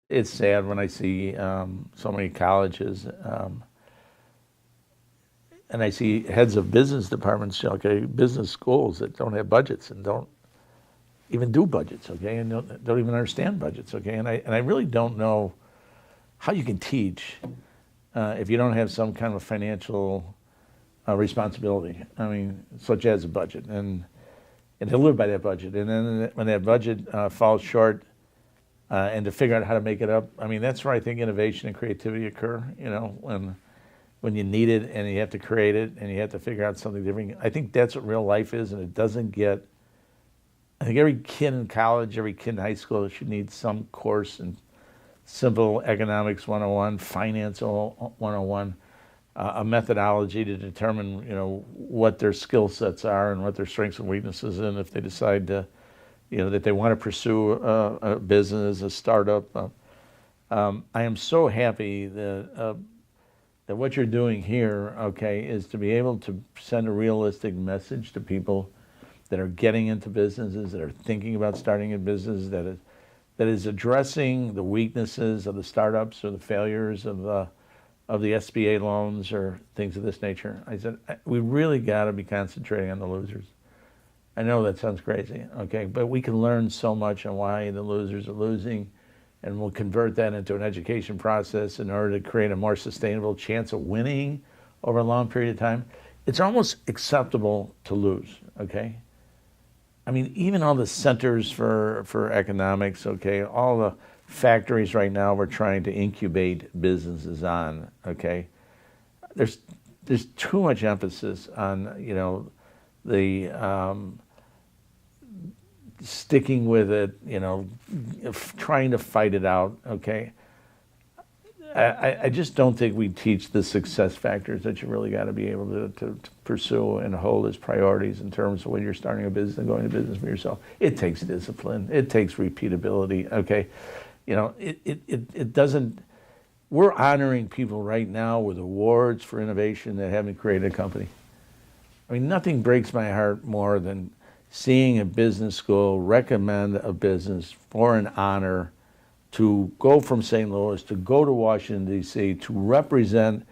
It's sad when I see so many colleges, and I see heads of business departments, okay, business schools that don't have budgets and don't even do budgets, okay, and don't even understand budgets, okay, and I really don't know how you can teach if you don't have some kind of financial responsibility. I mean, such as a budget, and to live by that budget, and then when that budget falls short, and to figure out how to make it up. I mean, that's where I think innovation and creativity occur. You know, when you need it and you have to create it and you have to figure out something different. I think that's what real life is, and it doesn't get. I think every kid in college, every kid in high school should need some course in simple economics 101, finance 101, a methodology to determine, you know, what their skill sets are and what their strengths and weaknesses, and if they decide to, you know, that they want to pursue a business, a startup. I am so happy that what you're doing here, okay, is to be able to send a realistic message to people that are getting into businesses, that are thinking about starting a business, that is addressing the weaknesses of the startups or the failures of the SBA loans or things of this nature. I said, we really got to be concentrating on the losers. I know that sounds crazy, okay, but we can learn so much on why the losers are losing, and we'll convert that into an education process in order to create a more sustainable chance of winning over a long period of time. It's almost acceptable to lose, okay? I mean, even all the centers for economics, okay, all the factories right now we're trying to incubate businesses on, okay? There's too much emphasis on, you know, the sticking with it, you know, trying to fight it out, okay? I just don't think we teach the success factors that you really got to be able to pursue and hold as priorities in terms of when you're starting a business and going to business for yourself. It takes discipline. It takes repeatability, okay? You know, it doesn't, we're honoring people right now with awards for innovation that haven't created a company. I mean, nothing breaks my heart more than seeing a business school recommend a business for an honor to go from St. Louis, to go to Washington, D.C., to represent,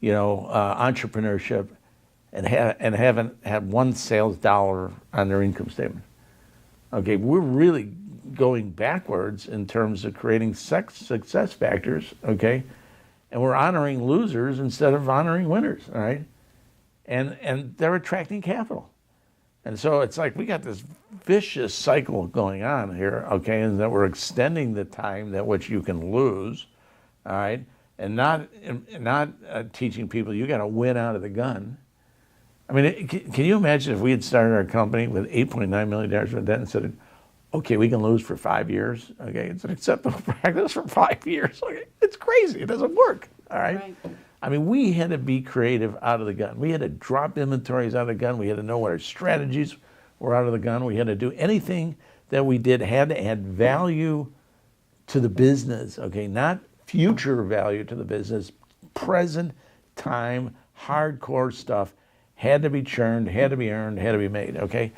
you know, entrepreneurship and haven't had one sales dollar on their income statement. Okay, we're really going backwards in terms of creating success factors, okay? And we're honoring losers instead of honoring winners, all right? And they're attracting capital. And so it's like we got this vicious cycle going on here, okay, and that we're extending the time that which you can lose, all right, and not teaching people you got to win out of the gun. I mean, can you imagine if we had started our company with $8.9 million of debt and said, okay, we can lose for 5 years, okay, it's an acceptable practice for 5 years, okay, it's crazy, it doesn't work, all right? Right. I mean, we had to be creative out of the gun. We had to drop inventories out of the gun. We had to know what our strategies were out of the gun. We had to do anything that we did had to add value to the business, okay? Not future value to the business, present time, hardcore stuff had to be churned, had to be earned, had to be made, okay?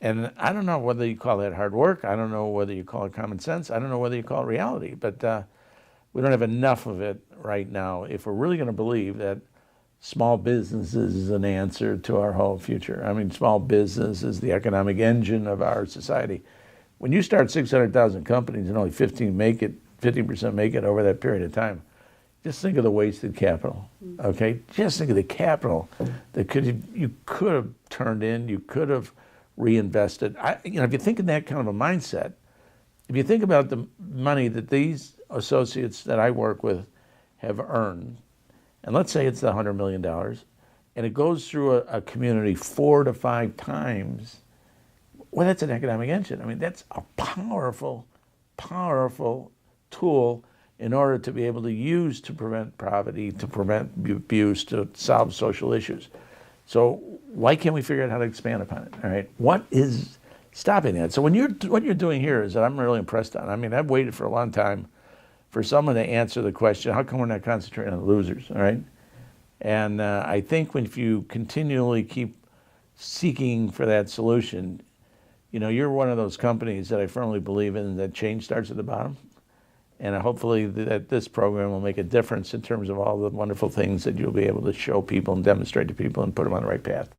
And I don't know whether you call that hard work. I don't know whether you call it common sense. I don't know whether you call it reality, but we don't have enough of it right now if we're really going to believe that small businesses is an answer to our whole future. I mean, small business is the economic engine of our society. When you start 600,000 companies and only 15% make it over that period of time, just think of the wasted capital, okay? Just think of the capital that you could have turned in, you could have reinvested. If you think in that kind of a mindset, if you think about the money that these associates that I work with have earned, and let's say it's the $100 million, and it goes through a community 4 to 5 times, well, that's an economic engine. I mean, that's a powerful, powerful tool in order to be able to use to prevent poverty, to prevent abuse, to solve social issues. So why can't we figure out how to expand upon it, all right? What is stopping that? So what you're doing here is that I'm really impressed on. I mean, I've waited for a long time for someone to answer the question, how come we're not concentrating on the losers, all right? And I think if you continually keep seeking for that solution, you know, you're one of those companies that I firmly believe in that change starts at the bottom. And hopefully that this program will make a difference in terms of all the wonderful things that you'll be able to show people and demonstrate to people and put them on the right path.